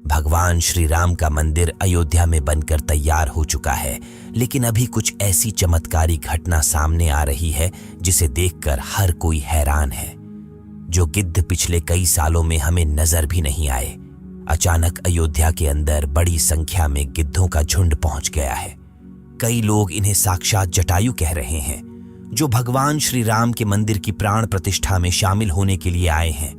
भगवान श्री राम का मंदिर अयोध्या में बनकर तैयार हो चुका है, लेकिन अभी कुछ ऐसी चमत्कारी घटना सामने आ रही है जिसे देखकर हर कोई हैरान है। जो गिद्ध पिछले कई सालों में हमें नजर भी नहीं आए, अचानक अयोध्या के अंदर बड़ी संख्या में गिद्धों का झुंड पहुंच गया है। कई लोग इन्हें साक्षात जटायु कह रहे हैं, जो भगवान श्री राम के मंदिर की प्राण प्रतिष्ठा में शामिल होने के लिए आए हैं।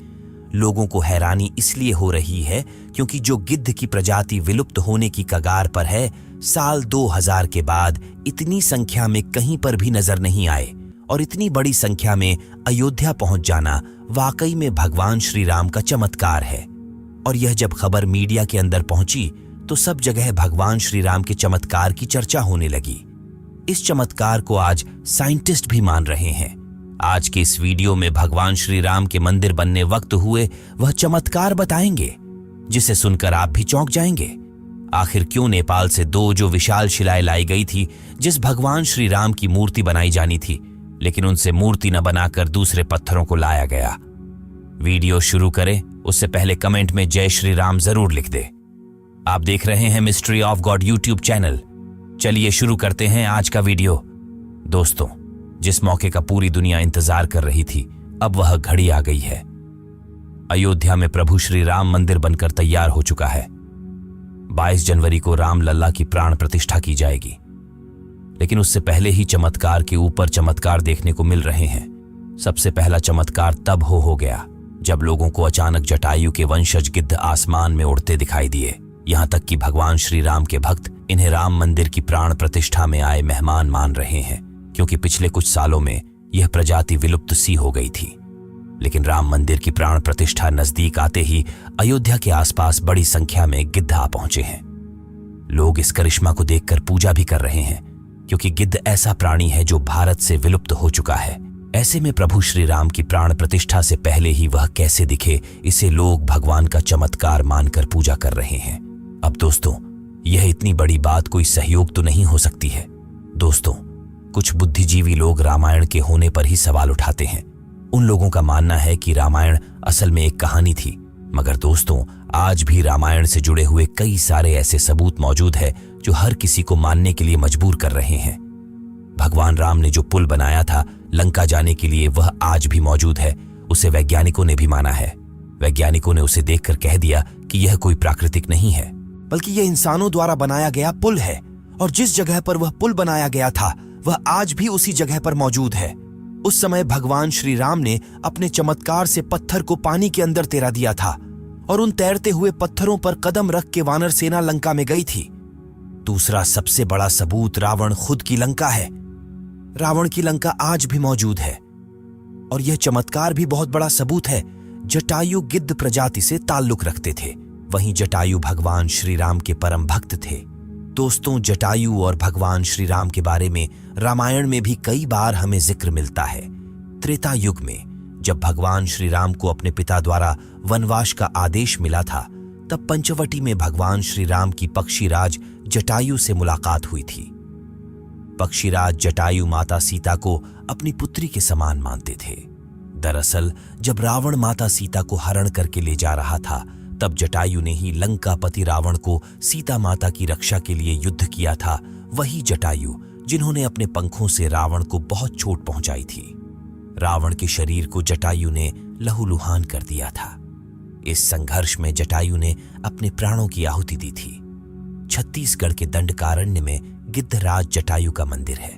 लोगों को हैरानी इसलिए हो रही है क्योंकि जो गिद्ध की प्रजाति विलुप्त होने की कगार पर है, साल 2000 के बाद इतनी संख्या में कहीं पर भी नजर नहीं आए, और इतनी बड़ी संख्या में अयोध्या पहुंच जाना वाकई में भगवान श्री राम का चमत्कार है। और यह जब खबर मीडिया के अंदर पहुंची तो सब जगह भगवान श्री राम के चमत्कार की चर्चा होने लगी। इस चमत्कार को आज साइंटिस्ट भी मान रहे हैं। आज के इस वीडियो में भगवान श्री राम के मंदिर बनने वक्त हुए वह चमत्कार बताएंगे, जिसे सुनकर आप भी चौंक जाएंगे। आखिर क्यों नेपाल से 2 जो विशाल शिलाएं लाई गई थी, जिस भगवान श्री राम की मूर्ति बनाई जानी थी, लेकिन उनसे मूर्ति न बनाकर दूसरे पत्थरों को लाया गया। वीडियो शुरू करें उससे पहले कमेंट में जय श्री राम जरूर लिख दे। आप देख रहे हैं mystery of God YouTube channel. चलिए शुरू करते हैं आज का वीडियो। दोस्तों, जिस मौके का पूरी दुनिया इंतजार कर रही थी, अब वह घड़ी आ गई है। अयोध्या में प्रभु श्री राम मंदिर बनकर तैयार हो चुका है। 22 जनवरी को राम लल्ला की प्राण प्रतिष्ठा की जाएगी, लेकिन उससे पहले ही चमत्कार के ऊपर चमत्कार देखने को मिल रहे हैं। सबसे पहला चमत्कार तब हो गया जब लोगों को अचानक जटायु के वंशज गिद्ध आसमान में उड़ते दिखाई दिए। यहां तक कि भगवान श्री राम के भक्त इन्हें राम मंदिर की प्राण प्रतिष्ठा में आए मेहमान मान रहे हैं, क्योंकि पिछले कुछ सालों में यह प्रजाति विलुप्त सी हो गई थी। लेकिन राम मंदिर की प्राण प्रतिष्ठा नजदीक आते ही अयोध्या के आसपास बड़ी संख्या में गिद्ध आ पहुंचे हैं। लोग इस करिश्मा को देखकर पूजा भी कर रहे हैं, क्योंकि गिद्ध ऐसा प्राणी है जो भारत से विलुप्त हो चुका है। ऐसे में प्रभु श्री राम की प्राण प्रतिष्ठा से पहले ही वह कैसे दिखे, इसे लोग भगवान का चमत्कार मानकर पूजा कर रहे हैं। अब दोस्तों, यह इतनी बड़ी बात कोई सहयोग तो नहीं हो सकती है। दोस्तों, कुछ बुद्धिजीवी लोग रामायण के होने पर ही सवाल उठाते हैं। उन लोगों का मानना है कि रामायण असल में एक कहानी थी, मगर दोस्तों, आज भी रामायण से जुड़े हुए कई सारे ऐसे सबूत मौजूद है जो हर किसी को मानने के लिए मजबूर कर रहे हैं। भगवान राम ने जो पुल बनाया था लंका जाने के लिए, वह आज भी मौजूद है। उसे वैज्ञानिकों ने भी माना है। वैज्ञानिकों ने उसे देखकर कह दिया कि यह कोई प्राकृतिक नहीं है, बल्कि यह इंसानों द्वारा बनाया गया पुल है। और जिस जगह पर वह पुल बनाया गया था, वह आज भी उसी जगह पर मौजूद है। उस समय भगवान श्री राम ने अपने चमत्कार से पत्थर को पानी के अंदर तैरा दिया था, और उन तैरते हुए पत्थरों पर कदम रख के वानर सेना लंका में गई थी। दूसरा सबसे बड़ा सबूत रावण खुद की लंका है। रावण की लंका आज भी मौजूद है। और यह चमत्कार भी बहुत बड़ा सबूत है। जटायु गिद्ध प्रजाति से ताल्लुक रखते थे, वहीं जटायु भगवान श्री राम के परम भक्त थे। दोस्तों, जटायु और भगवान श्री राम के बारे में रामायण में भी कई बार हमें जिक्र मिलता है। त्रेता युग में जब भगवान श्री राम को अपने पिता द्वारा वनवास का आदेश मिला था, तब पंचवटी में भगवान श्री राम की पक्षीराज जटायु से मुलाकात हुई थी। पक्षीराज जटायु माता सीता को अपनी पुत्री के समान मानते थे। दरअसल जब रावण माता सीता को हरण करके ले जा रहा था, तब जटायु ने ही लंकापति रावण को सीता माता की रक्षा के लिए युद्ध किया था। वही जटायु जिन्होंने अपने पंखों से रावण को बहुत चोट पहुंचाई थी। रावण के शरीर को जटायु ने लहूलुहान कर दिया था। इस संघर्ष में जटायु ने अपने प्राणों की आहुति दी थी। छत्तीसगढ़ के दंडकारण्य में गिद्धराज जटायु का मंदिर है।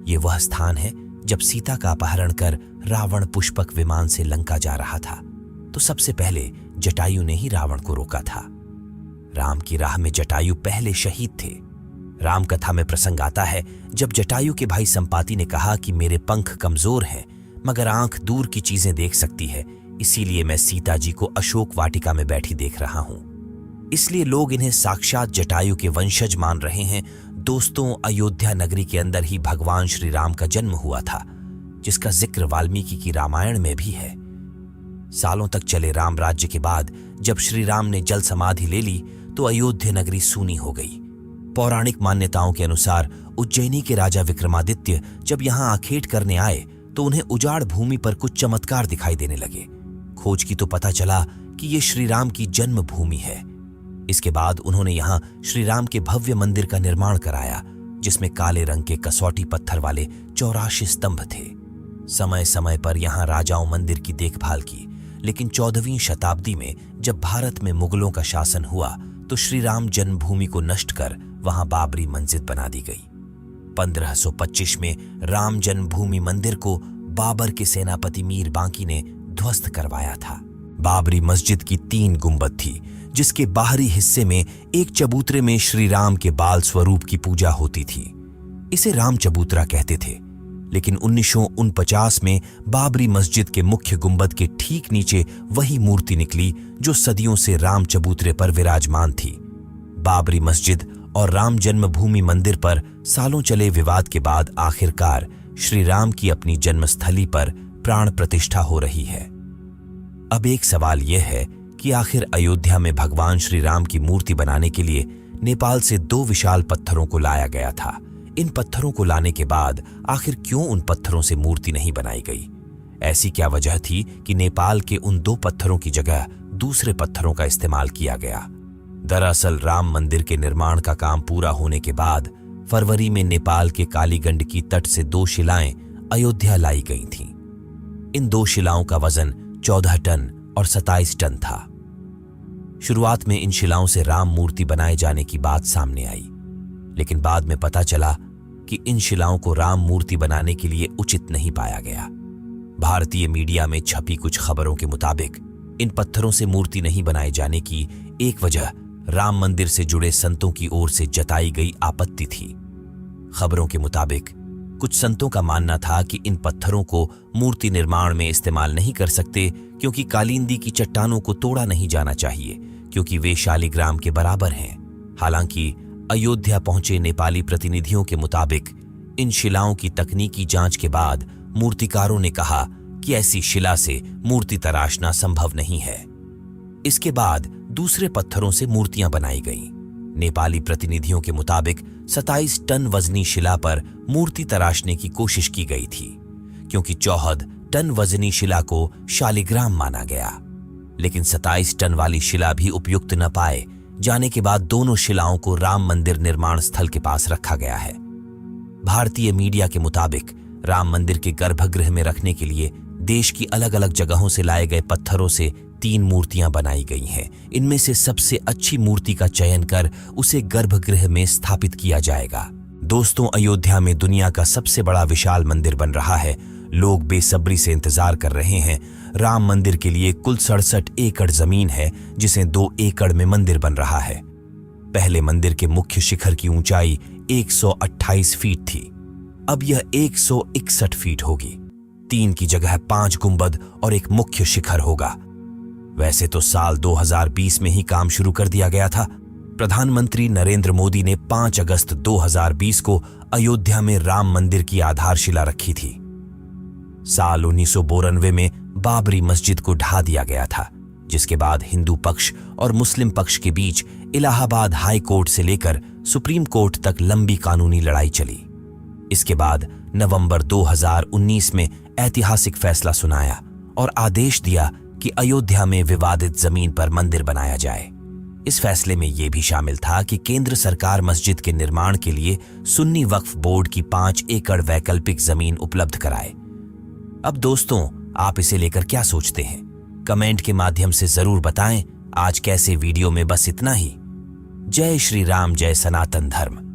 ये वह स्थान है जब सीता का अपहरण कर रावण पुष्पक विमान से लंका जा रहा था, तो सबसे पहले जटायु ने ही रावण को रोका था। राम की राह में जटायु पहले शहीद थे। राम कथा में प्रसंग आता है जब जटायु के भाई संपाति ने कहा कि मेरे पंख कमजोर हैं, मगर आंख दूर की चीजें देख सकती है, इसीलिए मैं सीता जी को अशोक वाटिका में बैठी देख रहा हूं। इसलिए लोग इन्हें साक्षात जटायु के वंशज मान रहे हैं। दोस्तों, अयोध्या नगरी के अंदर ही भगवान श्री राम का जन्म हुआ था, जिसका जिक्र वाल्मीकि की रामायण में भी है। सालों तक चले राम राज्य के बाद जब श्री राम ने जल समाधि ले ली, तो अयोध्या नगरी सूनी हो गई। पौराणिक मान्यताओं के अनुसार उज्जैनी के राजा विक्रमादित्य जब यहाँ आखेट करने आए, तो उन्हें उजाड़ भूमि पर कुछ चमत्कार दिखाई देने लगे। खोज की तो पता चला कि ये श्री राम की जन्म भूमि है। इसके बाद उन्होंने यहाँ श्री राम के भव्य मंदिर का निर्माण कराया, जिसमें काले रंग के कसौटी पत्थर वाले 84 स्तंभ थे। समय समय पर यहाँ राजाओं मंदिर की देखभाल की, लेकिन 14वीं शताब्दी में जब भारत में मुगलों का शासन हुआ तो श्री राम जन्मभूमि को नष्ट कर वहां बाबरी मस्जिद बना दी गई। 1525 में राम जन्मभूमि मंदिर को बाबर के सेनापति मीर बांकी ने ध्वस्त करवाया था। बाबरी मस्जिद की 3 गुंबद थी, जिसके बाहरी हिस्से में एक चबूतरे में श्री राम के बाल स्वरूप की पूजा होती थी। इसे राम चबूतरा कहते थे, लेकिन 1949 में बाबरी मस्जिद के मुख्य गुंबद के ठीक नीचे वही मूर्ति निकली जो सदियों से राम चबूतरे पर विराजमान थी। बाबरी मस्जिद और राम जन्मभूमि मंदिर पर सालों चले विवाद के बाद आखिरकार श्री राम की अपनी जन्मस्थली पर प्राण प्रतिष्ठा हो रही है। अब एक सवाल यह है कि आखिर अयोध्या में भगवान श्री राम की मूर्ति बनाने के लिए नेपाल से 2 विशाल पत्थरों को लाया गया था। इन पत्थरों को लाने के बाद आखिर क्यों उन पत्थरों से मूर्ति नहीं बनाई गई? ऐसी क्या वजह थी कि नेपाल के उन 2 पत्थरों की जगह दूसरे पत्थरों का इस्तेमाल किया गया? दरअसल राम मंदिर के निर्माण का काम पूरा होने के बाद फरवरी में नेपाल के कालीगंड की तट से 2 शिलाएं अयोध्या लाई गई थीं। इन 2 शिलाओं का वजन 14 टन और 27 टन था। शुरुआत में इन शिलाओं से राम मूर्ति बनाए जाने की बात सामने आई, लेकिन बाद में पता चला कि इन शिलाओं को राम मूर्ति बनाने के लिए उचित नहीं पाया गया। भारतीय मीडिया में छपी कुछ खबरों के मुताबिक इन पत्थरों से मूर्ति नहीं बनाए जाने की एक वजह राम मंदिर से जुड़े संतों की ओर से जताई गई आपत्ति थी। खबरों के मुताबिक कुछ संतों का मानना था कि इन पत्थरों को मूर्ति निर्माण में इस्तेमाल नहीं कर सकते, क्योंकि कालिंदी की चट्टानों को तोड़ा नहीं जाना चाहिए, क्योंकि वे शालिग्राम के बराबर हैं। हालांकि अयोध्या पहुंचे नेपाली प्रतिनिधियों के मुताबिक इन शिलाओं की तकनीकी जांच के बाद मूर्तिकारों ने कहा कि ऐसी शिला से मूर्ति तराशना संभव नहीं है। इसके बाद दूसरे पत्थरों से मूर्तियां बनाई गईं। नेपाली प्रतिनिधियों के मुताबिक 27 टन वजनी शिला पर मूर्ति तराशने की कोशिश की गई थी, क्योंकि 14 टन वजनी शिला को शालिग्राम माना गया, लेकिन 27 टन वाली शिला भी उपयुक्त न पाए जाने के बाद दोनों शिलाओं को राम मंदिर निर्माण स्थल के पास रखा गया है। भारतीय मीडिया के मुताबिक राम मंदिर के गर्भगृह में रखने के लिए देश की अलग अलग जगहों से लाए गए पत्थरों से 3 मूर्तियां बनाई गई हैं। इनमें से सबसे अच्छी मूर्ति का चयन कर उसे गर्भगृह में स्थापित किया जाएगा। दोस्तों, अयोध्या में दुनिया का सबसे बड़ा विशाल मंदिर बन रहा है। लोग बेसब्री से इंतजार कर रहे हैं। राम मंदिर के लिए कुल 67 एकड़ जमीन है, जिसे 2 एकड़ में मंदिर बन रहा है। पहले मंदिर के मुख्य शिखर की ऊंचाई 128 फीट थी, अब यह 161 फीट होगी। 3 की जगह 5 गुंबद और एक मुख्य शिखर होगा। वैसे तो साल 2020 में ही काम शुरू कर दिया गया था। प्रधानमंत्री नरेंद्र मोदी ने 5 अगस्त 2020 को अयोध्या में राम मंदिर की आधारशिला रखी थी। साल 1992 में बाबरी मस्जिद को ढा दिया गया था, जिसके बाद हिंदू पक्ष और मुस्लिम पक्ष के बीच इलाहाबाद हाई कोर्ट से लेकर सुप्रीम कोर्ट तक लंबी कानूनी लड़ाई चली। इसके बाद नवंबर 2019 में ऐतिहासिक फैसला सुनाया और आदेश दिया कि अयोध्या में विवादित जमीन पर मंदिर बनाया जाए। इस फैसले में यह भी शामिल था कि केंद्र सरकार मस्जिद के निर्माण के लिए सुन्नी वक्फ बोर्ड की 5 एकड़ वैकल्पिक जमीन उपलब्ध कराए। अब दोस्तों, आप इसे लेकर क्या सोचते हैं? कमेंट के माध्यम से जरूर बताएं। आज कैसे वीडियो में बस इतना ही। जय श्री राम, जय सनातन धर्म।